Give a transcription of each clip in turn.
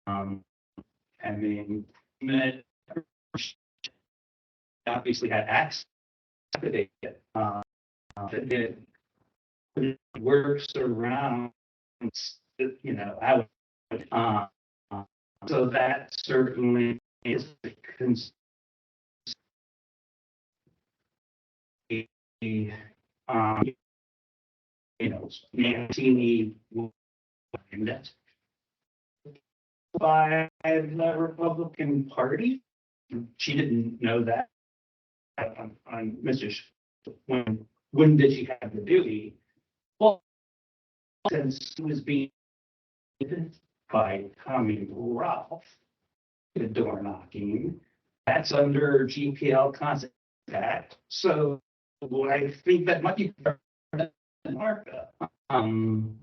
I mean, Met obviously had access to data. It works around, I would, so that certainly is the um, Mantini that by the Republican Party. She didn't know that on Mr. When did she have the duty? Well, since she was being by Tommy Ralph, the door knocking, that's under GPL contact. So I think that might be Marka. In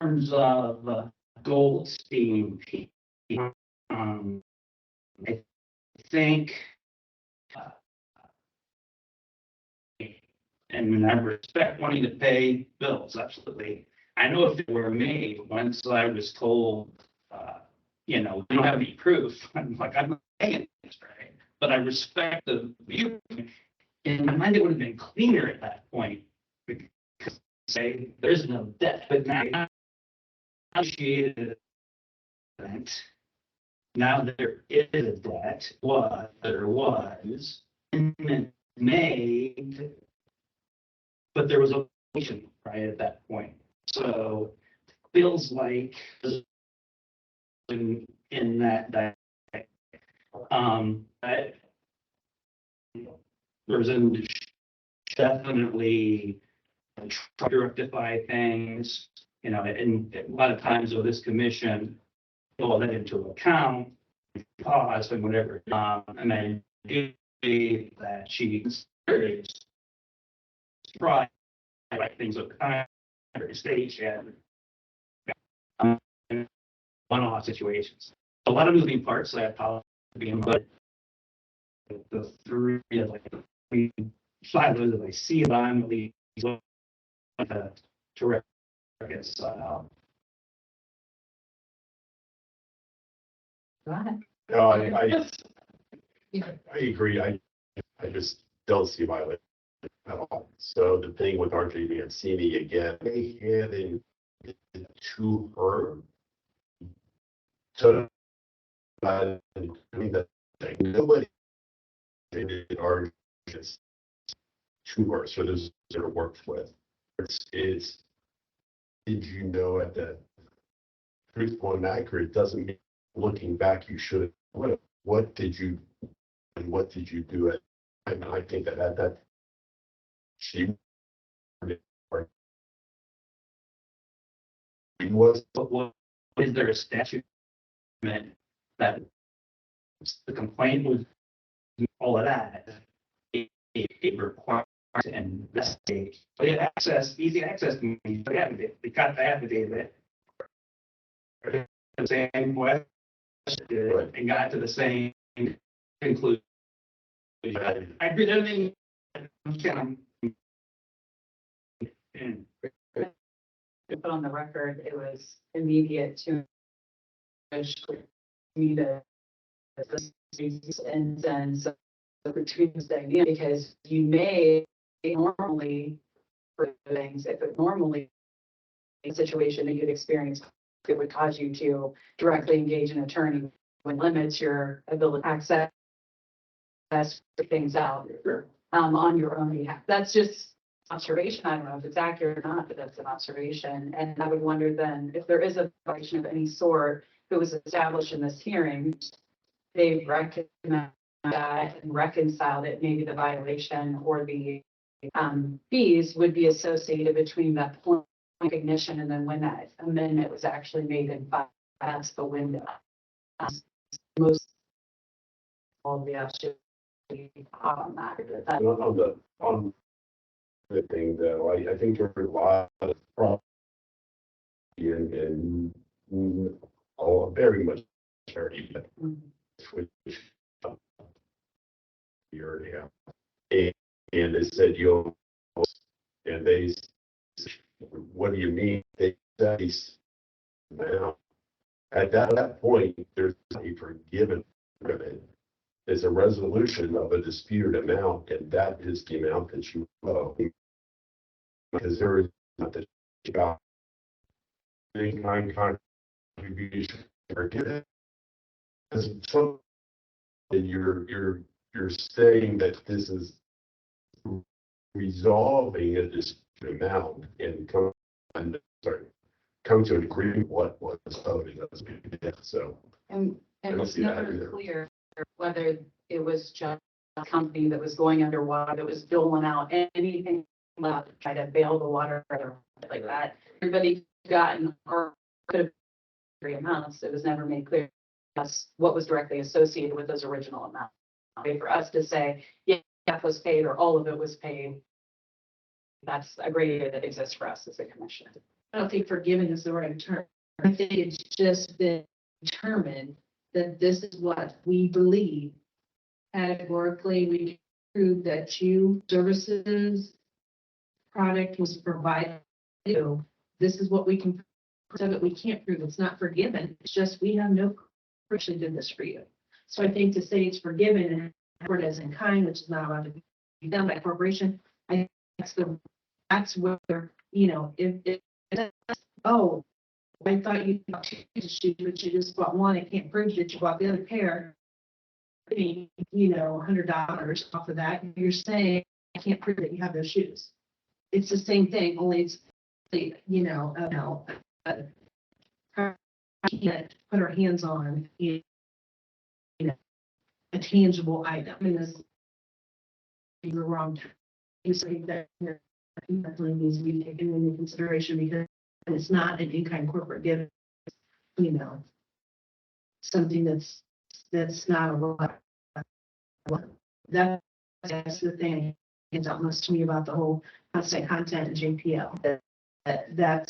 terms of Goldstein, I think, and I respect wanting to pay bills, absolutely. I know if they were made, once I was told, we don't have any proof, I'm like, I'm not paying this, right? But I respect the view. In my mind, it would have been cleaner at that point, because say there's no debt, but now now there is a debt, there was made, but there was a motion right at that point. So feels like in that there's definitely try to rectify things, and a lot of times with this commission, pull that into account, cost and whatever. And I do believe that she considers try like things with kind of stage and one-off situations. A lot of moving parts that apologize being, but the three like three silos that I see that I'm at least to reconcile. Go ahead. No, I agree. I just don't see violation at all. So the thing with RJB and Mancini, again, they handed it to her. So I mean that nobody did RJ to her. So this is her worked with. It's did you know at that truthful and accurate doesn't mean looking back you should what did you and what did you do it? And I think that she was. But what is there a statute that the complaint was all of that? It requires to investigate. But it easy access to me. They got the affidavit. The same question and got to the same conclusion. I did everything. Put on the record, it was immediate to me to and then so between because you may normally for things if it normally a situation that you'd experience it would cause you to directly engage an attorney when limits your ability to access things out on your own behalf. That's just observation. I don't know if it's accurate or not, but that's an observation. And I would wonder then if there is a violation of any sort that was established in this hearing, they've recognized that and reconciled it. Maybe the violation or the fees would be associated between that point recognition and then when that amendment was actually made in five. That's the window. Most all the on that. On the thing though, I think there's a lot of problem and very much charity, but which year and a half. And they said and they what do you mean? They say now At that point, there's a forgiven limit. It's a resolution of a disputed amount, and that is the amount that you owe. Because there is not that you got any kind of contribution forgiven. Because so you're saying that this is resolving a disputed amount and come to an agreement what was owed. So. And I don't it's see that never either. clear whether it was just a company that was going underwater, that was doling out anything left, to try to bail the water or like that. Everybody gotten or could have three amounts. It was never made clear to us what was directly associated with those original amounts. Okay, for us to say, yeah, half was paid or all of it was paid, that's a gray area that exists for us as a commission. I don't think forgiving is the right term. I think it's just been determined that this is what we believe. Categorically, we prove that you services product was provided. to. This is what we can prove that we can't prove. It's not forgiven. It's just we have no actually did this for you. So I think to say it's forgiven and effort as in kind, which is not allowed to be done by a corporation, I think that's where, you know, if oh, I thought you bought two shoes, but you just bought one. I can't prove that you bought the other pair. You know, $100 off of that. You're saying I can't prove that you have those shoes. It's the same thing, only it's, you know, can't put our hands on, you know, a tangible item. And this, you're wrong. You say that definitely needs to be taken into consideration because it's not an in-kind corporate gift, you know, something that's not a lot. That's the thing. It's almost to me about the whole constant content and JPL. That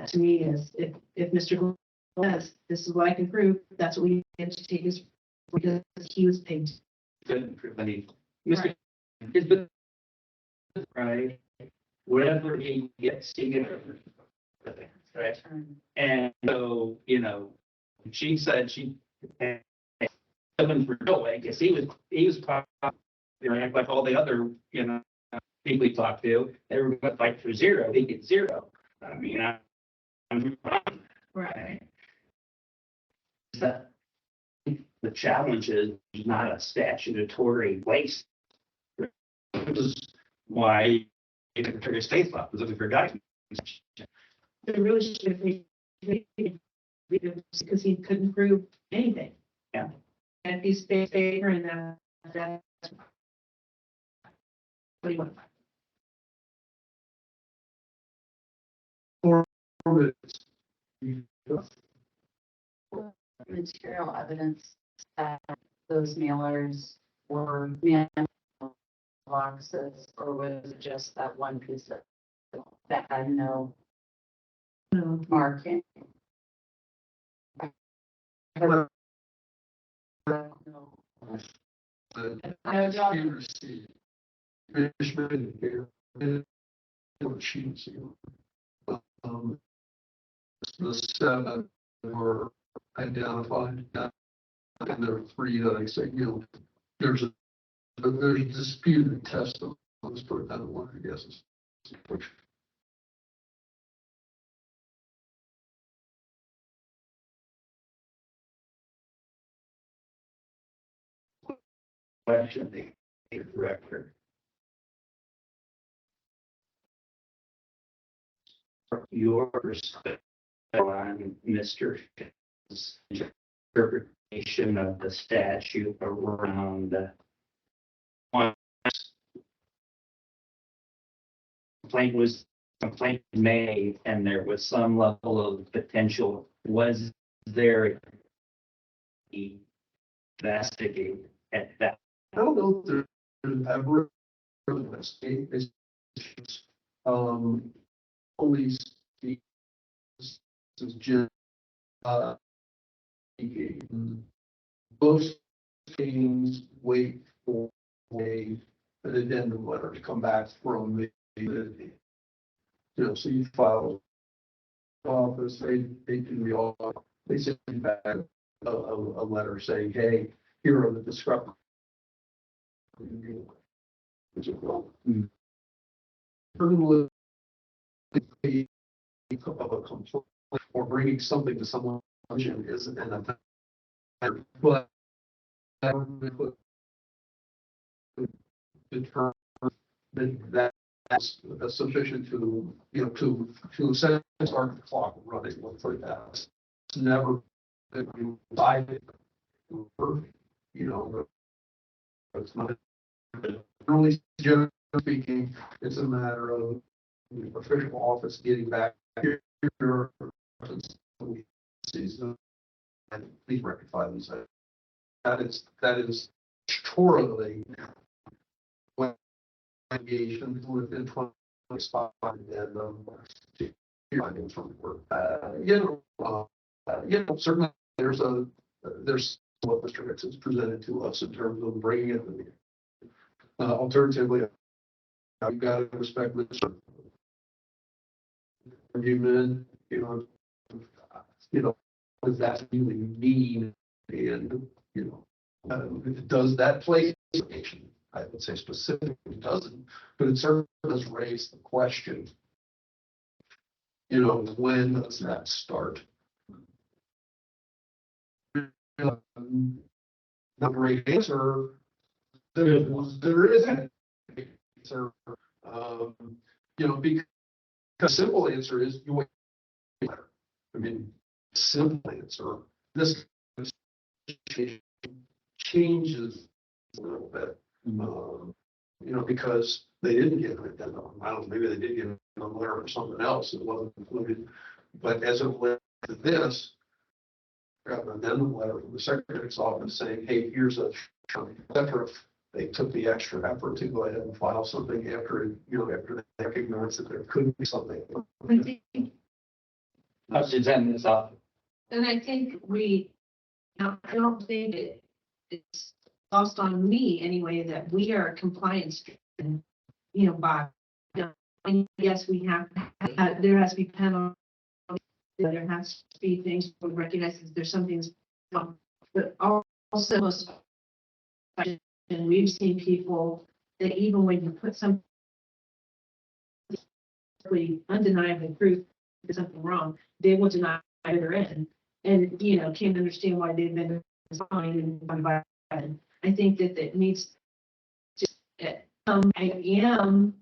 to me is if Mr. Gould says this is what I can prove, that's what we have to take his because he was paid. Couldn't prove any. Mr. Is the right, whatever he gets, he gets. Right, and so, you know, she said she. Something for no way, because he was probably like all the other, you know, people we talked to, they were going to fight for zero, he gets zero. I mean, I'm Right. the challenge is not a statutory waste. This is why the Secretary of State was looking for guidance. It really should be because he couldn't prove anything. Yeah. And if he's paper and that's what do you want? Material evidence that those mailers were mail boxes, or was it just that one piece of that had no No. marking? No. No, John. The seven were identified, and there are three that I say, you know, there's a disputed testimony, let's put it that way, I guess. Question the record. Your perspective on Mr. Fitz's interpretation of the statute around one complaint made, and there was some level of potential. Was there investigate at that? I don't know if there's ever a state is, police, this is just, most things wait for an addendum letter to come back from the, you know, so you file office, they do the audit, they send you back a letter saying, hey, here are the discrepancies. Which is wrong. Criminally, of a complaint or bringing something to someone is an offense. But determine that that's sufficient to, to set start the clock running for that. It's never been decided, it's not. Only generally speaking, it's a matter of the official office getting back here and please rectify these. That is totally engaged within 20 spot and findings from work. Certainly there's what Mr. Hicks has presented to us in terms of bringing it. Alternatively, you've got to respect the argument, what does that really mean? And, does that play implication? I would say specifically it doesn't, but it certainly does raise the question, when does that start? Not a great answer. There is an answer, because simple answer is you wait. I mean, simple answer. This changes a little bit, because they didn't get it. I don't know, maybe they did get it on a letter or something else that wasn't included. But as it relates to this, I got an addendum letter from the secretary's office saying, hey, here's a letter. They took the extra effort to go ahead and file something after they recognized that there could be something. I'll send this off. And I think I don't think it's lost on me anyway, that we are compliance driven, by, and yes, we have, there has to be penalties, there has to be things we recognize that there's some things, but also and we've seen people that even when you put something undeniably proof there's something wrong, they will deny their end and, can't understand why they've been fined and invited. I think that it needs to, I am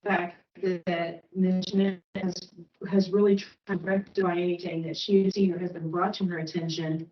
fact that Ms. Schmidt has really tried to rectify anything that she's seen or has been brought to her attention.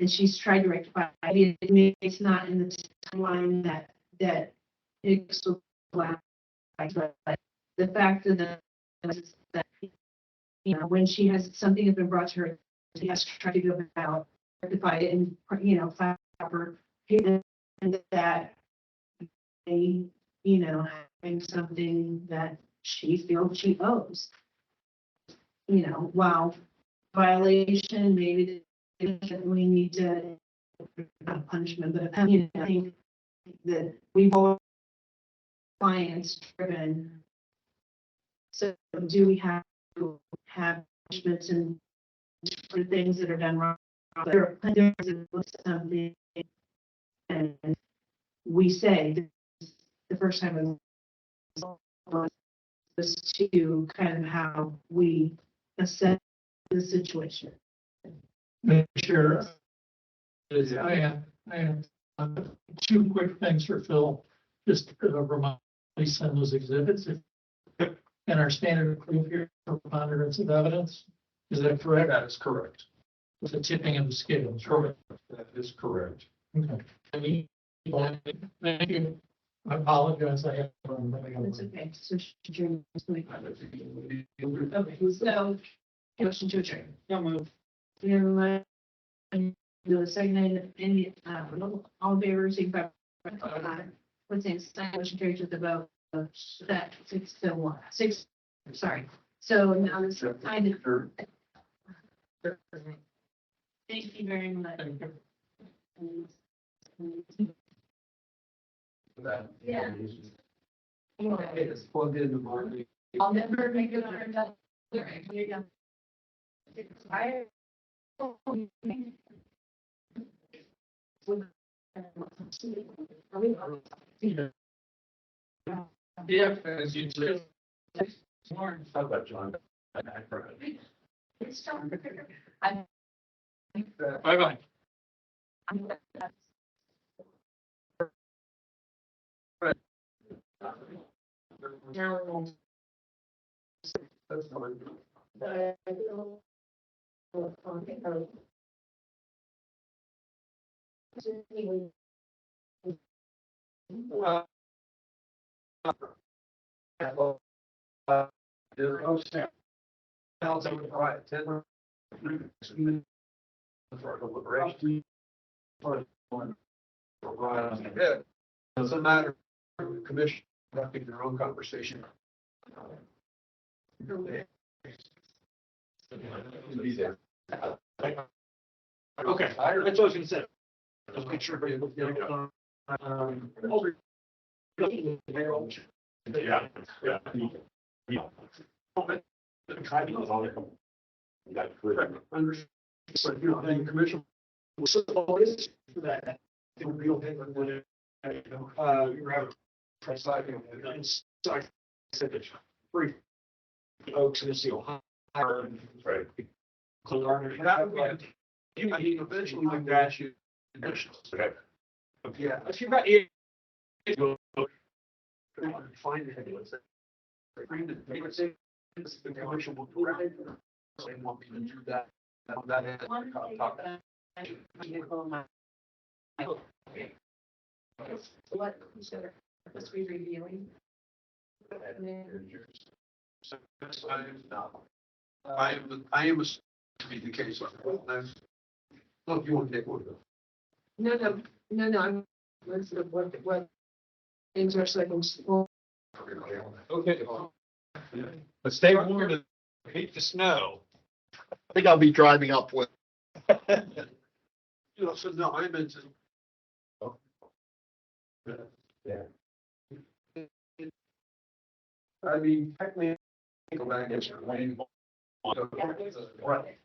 And she's tried to rectify it. It's not in the timeline that it's but the fact of the is that when she has something has been brought to her, she has to try to go about rectify it and proper and that they having something that she feels she owes. While violation maybe we need to not punishment, but I think that we've all clients driven. So do we have to have punishments and for things that are done wrong? There are something and we say the first time was to kind of how we assess the situation. Chair, I have two quick things for Phil. Just remind me send those exhibits and our standard of proof here for preponderance of evidence. Is that correct? That is correct. With the tipping of the scales. Correct. That is correct. Okay. Thank you. I apologize. I have. That's okay. So adjourn. Okay, so motion to adjourn. Don't move. Everyone, the second item, any, all in favor, signify by what's in motion carried with the vote of that 6-1, 6, sorry. So now this item. Thank you very much. Yeah. It's plugged into my. I'll never make it on that. There you go. Yeah, as you said. How about John? I'm- Bye-bye. That's fine. Well, for deliberation. Yeah, doesn't matter, commission, having their own conversation. Be there. Okay, that's what I was gonna say. Just make sure. Yeah, yeah. Yeah. That's correct. Understood, but you know, the commission. For that, it would be okay with the, you have. Presiding, and so I said it's free. Oaks and the Ohio. Right. You eventually would dash you. Okay. Yeah. If you've got. Find it. They would say, the commission will put it. They want me to do that. That end. What, let's be reviewing. I am to be the case. Well, if you want to take one. No, I'm, let's, what things are second. Okay. But stay warm and hate the snow. I think I'll be driving up with. You know, so no, I'm into. Yeah. I mean, technically. Go back and. Right.